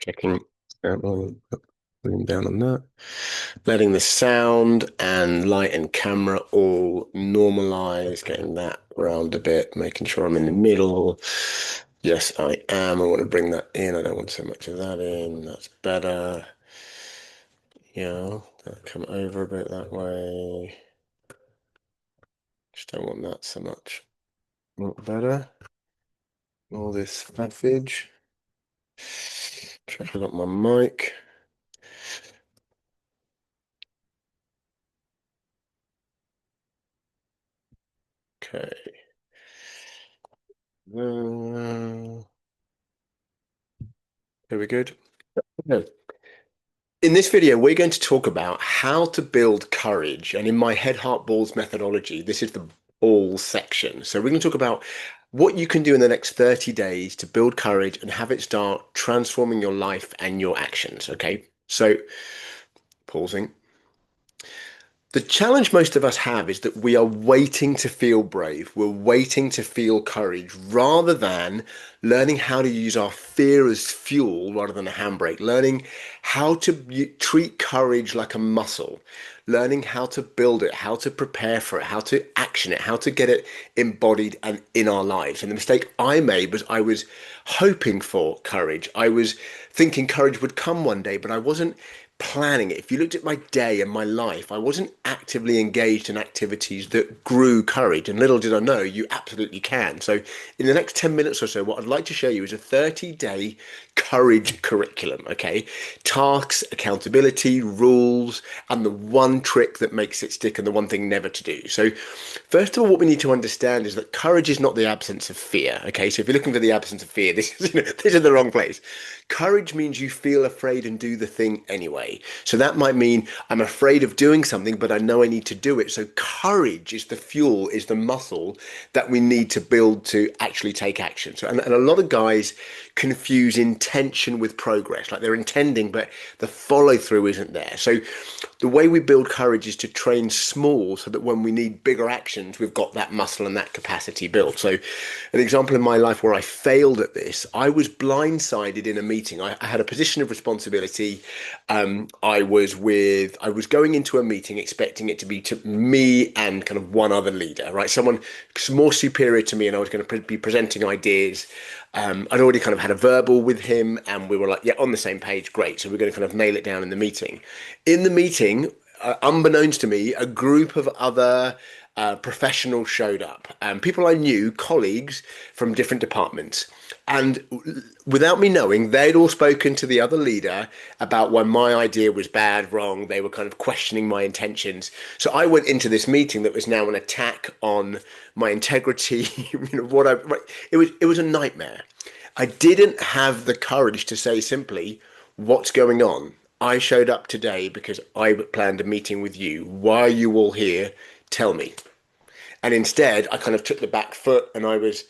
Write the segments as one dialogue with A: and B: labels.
A: Checking volume down on that. Letting the sound and light and camera all normalize, getting that around a bit, making sure I'm in the middle. Yes, I am. I want to bring that in. I don't want so much of that in. That's better. Yeah, come over a bit that way. Just don't want that so much. Not better. All this faffage. Check I got my mic. Okay. Are we good? Okay. In this video, we're going to talk about how to build courage. And in my head, heart, balls methodology, this is the balls section. So we're going to talk about what you can do in the next 30 days to build courage and have it start transforming your life and your actions. Okay. So pausing. The challenge most of us have is that we are waiting to feel brave. We're waiting to feel courage rather than learning how to use our fear as fuel rather than a handbrake, learning how to treat courage like a muscle, learning how to build it, how to prepare for it, how to action it, how to get it embodied and in our lives. And the mistake I made was I was hoping for courage. I was thinking courage would come one day, but I wasn't planning it. If you looked at my day and my life, I wasn't actively engaged in activities that grew courage. And little did I know, you absolutely can. So, in the next 10 minutes or so, what I'd like to show you is a 30-day courage curriculum. Okay. Tasks, accountability, rules, and the one trick that makes it stick and the one thing never to do. So, first of all, what we need to understand is that courage is not the absence of fear. Okay. So, if you're looking for the absence of fear, this is the wrong place. Courage means you feel afraid and do the thing anyway. So that might mean I'm afraid of doing something, but I know I need to do it. So courage is the fuel, is the muscle that we need to build to actually take action. So, and a lot of guys confuse intention with progress. Like they're intending, but the follow through isn't there. So the way we build courage is to train small so that when we need bigger actions, we've got that muscle and that capacity built. So an example in my life where I failed at this, I was blindsided in a meeting. I had a position of responsibility. I was going into a meeting expecting it to be to me and kind of one other leader, right? Someone more superior to me, and I was going to be presenting ideas. I'd already kind of had a verbal with him, and we were like, yeah, on the same page, great. So we're going to kind of nail it down in the meeting. In the meeting, unbeknownst to me, a group of other professionals showed up, people I knew, colleagues from different departments. And without me knowing, they'd all spoken to the other leader about why my idea was bad, wrong. They were kind of questioning my intentions. So I went into this meeting that was now an attack on my integrity. It was a nightmare. I didn't have the courage to say simply, "What's going on? I showed up today because I planned a meeting with you. Why are you all here? Tell me." And instead, I kind of took the back foot and I was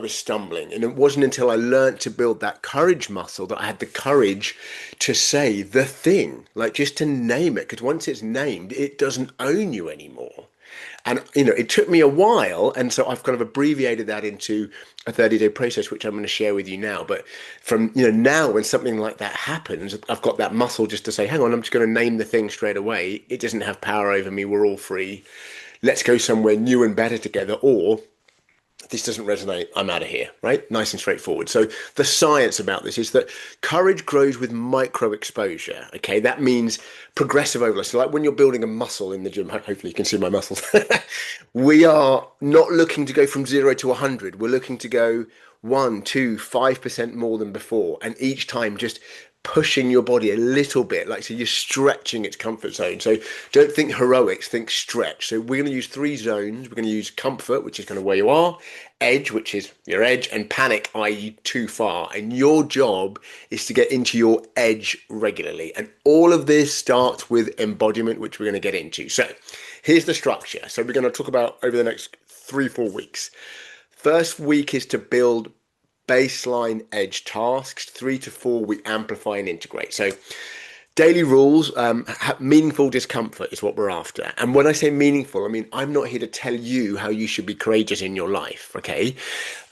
A: stumbling. And it wasn't until I learned to build that courage muscle that I had the courage to say the thing, like just to name it. Because once it's named, it doesn't own you anymore. And it took me a while, and so I've kind of abbreviated that into a 30-day process, which I'm going to share with you now. But from now, when something like that happens, I've got that muscle just to say, hang on, I'm just going to name the thing straight away. It doesn't have power over me. We're all free. Let's go somewhere new and better together. Or this doesn't resonate, I'm out of here, right? Nice and straightforward. So the science about this is that courage grows with micro exposure. Okay, that means progressive overload. So like when you're building a muscle in the gym, hopefully you can see my muscles. We are not looking to go from 0 to 100. We're looking to go 1, 2, 5% more than before, and each time just pushing your body a little bit, like so you're stretching its comfort zone. So don't think heroics, think stretch. So we're going to use three zones. We're going to use comfort, which is kind of where you are, edge, which is your edge, and panic, i.e., too far. And your job is to get into your edge regularly. And all of this starts with embodiment, which we're going to get into. So here's the structure. So we're going to talk about over the next 3, 4 weeks. First week is to build baseline edge tasks. 3 to 4, we amplify and integrate. So Daily rules, meaningful discomfort is what we're after. And when I say meaningful, I mean, I'm not here to tell you how you should be courageous in your life, okay?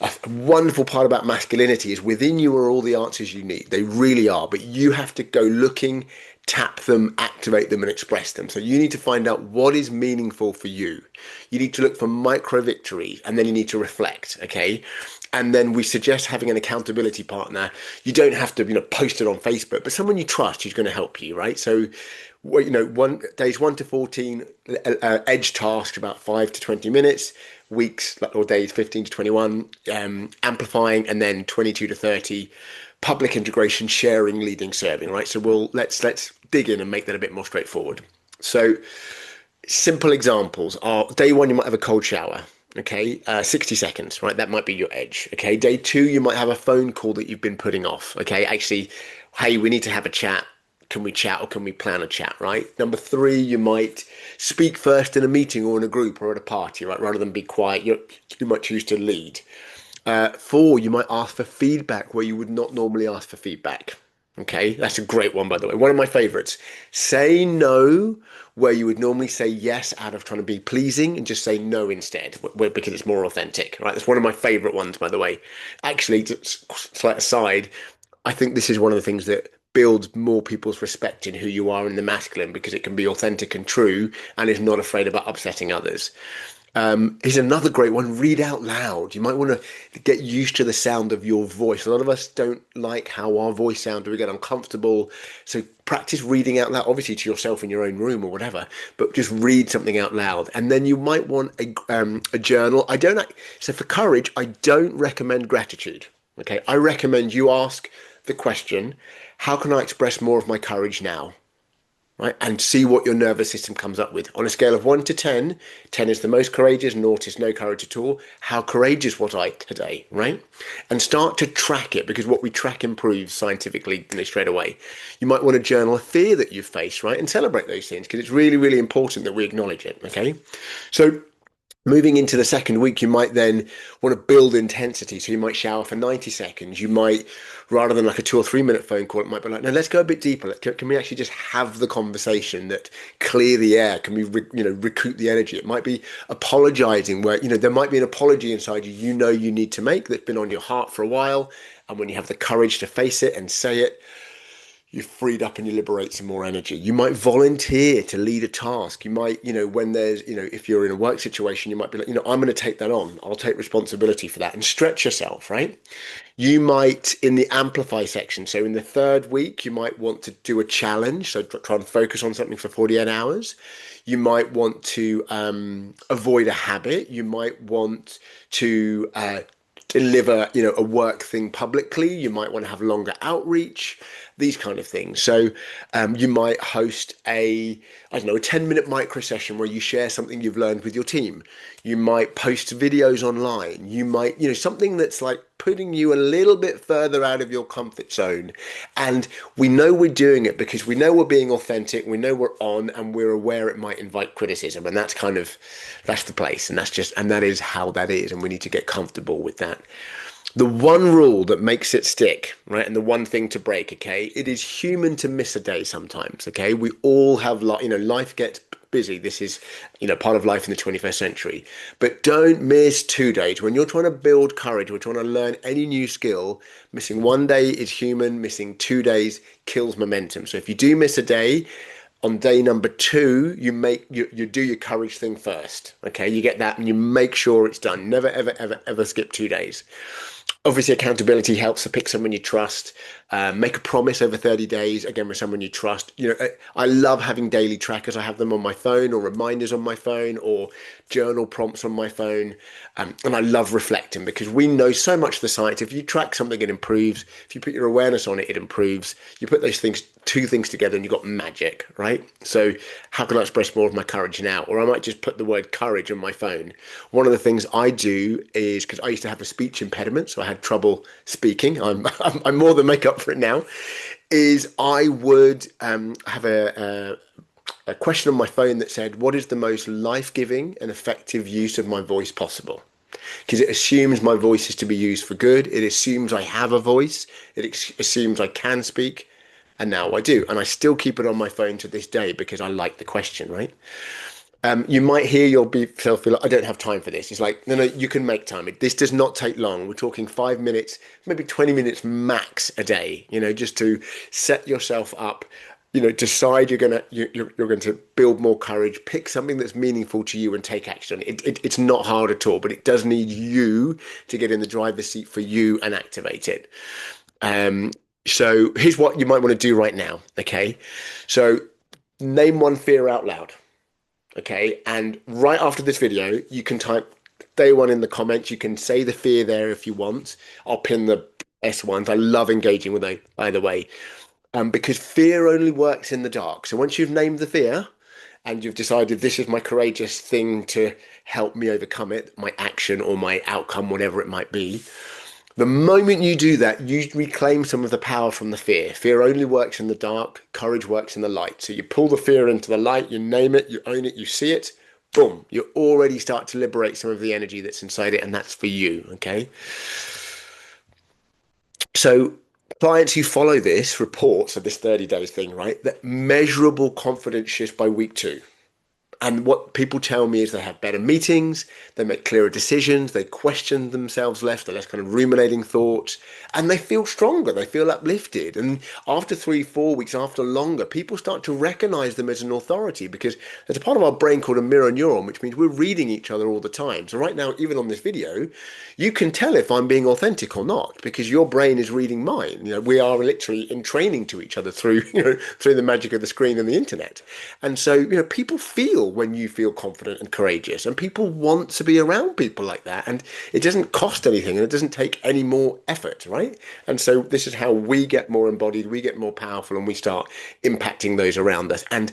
A: A wonderful part about masculinity is within you are all the answers you need. They really are, but you have to go looking, tap them, activate them, and express them. So you need to find out what is meaningful for you. You need to look for micro victories, and then you need to reflect, okay? And then we suggest having an accountability partner. You don't have to, post it on Facebook, but someone you trust who's going to help you, right? So, days 1 to 14, edge tasks about 5 to 20 minutes, weeks or days 15 to 21, amplifying, and then 22 to 30, public integration, sharing, leading, serving, right? So let's dig in and make that a bit more straightforward. So simple examples are day one, you might have a cold shower. Okay, 60 seconds, right? That might be your edge. Okay, day two, you might have a phone call that you've been putting off. Okay, actually, hey, we need to have a chat. Can we chat or can we plan a chat, right? Number three, you might speak first in a meeting or in a group or at a party, right? Rather than be quiet, you might choose to lead. Four, you might ask for feedback where you would not normally ask for feedback. Okay, that's a great one, by the way. One of my favorites. Say no where you would normally say yes out of trying to be pleasing and just say no instead because it's more authentic, right? That's one of my favorite ones, by the way. Actually, just slight aside, I think this is one of the things that builds more people's respect in who you are in the masculine because it can be authentic and true and is not afraid about upsetting others. Here's another great one. Read out loud. You might want to get used to the sound of your voice. A lot of us don't like how our voice sounds. We get uncomfortable. So practice reading out loud, obviously to yourself in your own room or whatever, but just read something out loud. And then you might want a journal. So for courage, I don't recommend gratitude. Okay. I recommend you ask the question, how can I express more of my courage now? Right, and see what your nervous system comes up with. On a scale of 1 to 10, 10 is the most courageous, 0 is no courage at all. How courageous was I today, right? And start to track it because what we track improves scientifically straight away. You might want to journal a fear that you've faced, right? And celebrate those things because it's really, really important that we acknowledge it, okay? So moving into the second week, you might then want to build intensity. So you might shower for 90 seconds. You might, rather than like a 2 or 3 minute phone call, it might be like, no, let's go a bit deeper. Can we actually just have the conversation that clear the air? Can we, recruit the energy? It might be apologizing where, there might be an apology inside you, you need to make that's been on your heart for a while. And when you have the courage to face it and say it, you're freed up and you liberate some more energy. You might volunteer to lead a task. You might, when there's, if you're in a work situation, you might be like, I'm going to take that on. I'll take responsibility for that and stretch yourself, right? You might, in the amplify section, so in the third week, you might want to do a challenge. So try and focus on something for 48 hours. You might want to avoid a habit. You might want to deliver, a work thing publicly. You might want to have longer outreach, these kind of things. So you might host a 10-minute micro session where you share something you've learned with your team. You might post videos online. You might, something that's like putting you a little bit further out of your comfort zone. And we know we're doing it because we know we're being authentic. We know we're on and we're aware it might invite criticism. And that's the place. And that is how that is. And we need to get comfortable with that. The one rule that makes it stick, right, and the one thing to break, okay, it is human to miss a day sometimes, okay? We all have, life gets busy. This is, part of life in the 21st century. But don't miss 2 days. When you're trying to build courage, we're trying to learn any new skill, missing 1 day is human, missing 2 days kills momentum. So if you do miss a day, on day number 2, you do your courage thing first, okay? You get that and you make sure it's done. Never, ever, ever, ever skip 2 days. Obviously, accountability helps to pick someone you trust. Make a promise over 30 days, again, with someone you trust. I love having daily trackers. I have them on my phone or reminders on my phone or journal prompts on my phone. And I love reflecting because we know so much of the science. If you track something, it improves. If you put your awareness on it, it improves. You put those two things together and you've got magic, right? So how can I express more of my courage now? Or I might just put the word courage on my phone. One of the things I do is, because I used to have a speech impediment, so I had trouble speaking. I'm more than make up for it now. Is I would have a question on my phone that said, "What is the most life-giving and effective use of my voice possible?" Because it assumes my voice is to be used for good. It assumes I have a voice. It assumes I can speak. And now I do. And I still keep it on my phone to this day because I like the question, right? You might hear yourself feel like, I don't have time for this. It's like, no, no, you can make time. This does not take long. We're talking 5 minutes, maybe 20 minutes max a day, just to set yourself up, decide you're going to build more courage, pick something that's meaningful to you and take action. It's not hard at all, but it does need you to get in the driver's seat for you and activate it. Um, so here's what you might want to do right now. Okay. So name one fear out loud. Okay, and right after this video, you can type day one in the comments. You can say the fear there if you want. I'll pin the S ones. I love engaging with those, by the way, because fear only works in the dark. So once you've named the fear and you've decided this is my courageous thing to help me overcome it, my action or my outcome, whatever it might be, the moment you do that, you reclaim some of the power from the fear. Fear only works in the dark, courage works in the light. So you pull the fear into the light, you name it, you own it, you see it, boom, you already start to liberate some of the energy that's inside it, and that's for you, okay? So clients who follow this report, so this 30 days thing, right, that measurable confidence shifts by week 2. And what people tell me is they have better meetings, they make clearer decisions, they question themselves less, they're less kind of ruminating thoughts, and they feel stronger, they feel uplifted. And after 3, 4 weeks, after longer, people start to recognize them as an authority because there's a part of our brain called a mirror neuron, which means we're reading each other all the time. So right now, even on this video, you can tell if I'm being authentic or not because your brain is reading mine. We are literally in training to each other through, through the magic of the screen and the internet. And so, people feel when you feel confident and courageous, and people want to be around people like that. And it doesn't cost anything and it doesn't take any more effort, right? And so this is how we get more embodied, we get more powerful, and we start impacting those around us. And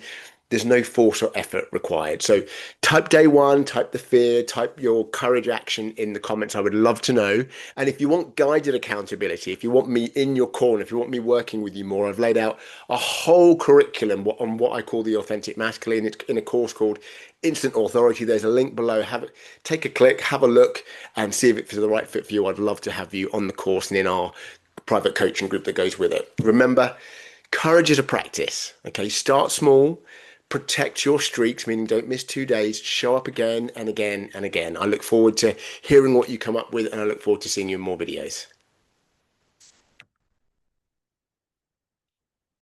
A: there's no force or effort required. So type day one, type the fear, type your courage action in the comments. I would love to know. And if you want guided accountability, if you want me in your corner, if you want me working with you more, I've laid out a whole curriculum on what I call the authentic masculine. It's in a course called Instant Authority. There's a link below. Take a click, have a look, and see if it's the right fit for you. I'd love to have you on the course and in our private coaching group that goes with it. Remember, courage is a practice. Okay, start small. Protect your streaks, meaning don't miss 2 days. Show up again and again and again. I look forward to hearing what you come up with, and I look forward to seeing you in more videos.